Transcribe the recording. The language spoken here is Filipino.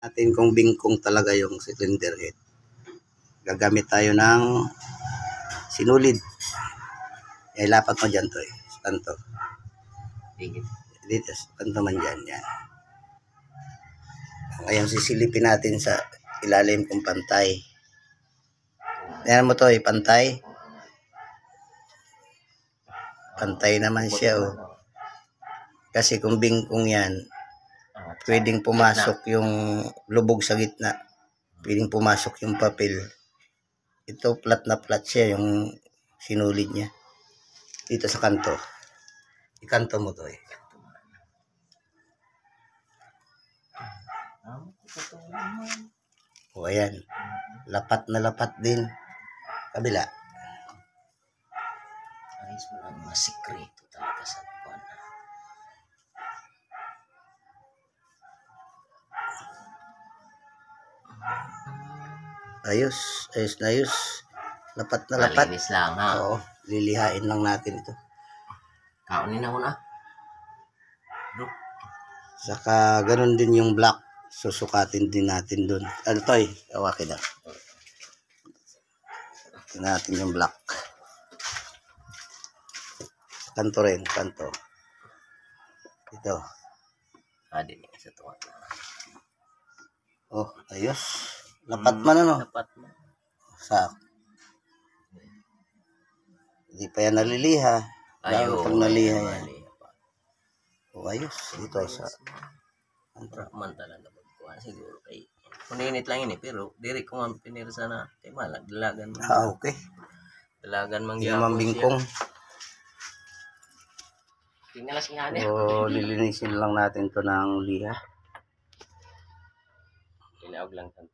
Natin kung bingkong talaga yung cylinder head. Gagamit tayo ng sinulid. Ilapat mo dyan to eh. Kanto. Dito, kanto man dyan. Yan. Ngayon sisilipin natin sa ilalim kung pantay. Yan mo to eh, pantay. Pantay naman siya oh. Kasi kung bingkong yan, pwedeng pumasok yung lubog sa gitna. Pwedeng pumasok yung papel. Ito flat na flat siya yung sinulid niya. Dito sa kanto. Ikanto mo to eh. O ayan. Lapat na lapat din. Kabila. Ayos mo lang mga sikreto talaga sa buwan. Ayos. Ayos na ayos. Lapat na lapat. Malinis lang ha. Oo. Lilihain lang natin ito. Kaunin na muna. Saka ganun din yung block. Susukatin din natin dun. Ano to eh? Awakin na. Natin yung block. Kanto rin. Kanto. Ito. Din sa tuwa na. Oh, ayos. Lapat man ano? Lapat man. Sa. Hindi pa yan naliliha. Lalo pag naliha yan. Oh, ayos. Dito sa. Man talaga magkuhan siguro kay kuninit lang ini pero diri ko man pinirsa na kay malag dalagan man. Okay. Dalagan man gyapon bingkong. Tingnalas nga ni. So, lilinisin lang natin to ng liha. Inaog lang tanto.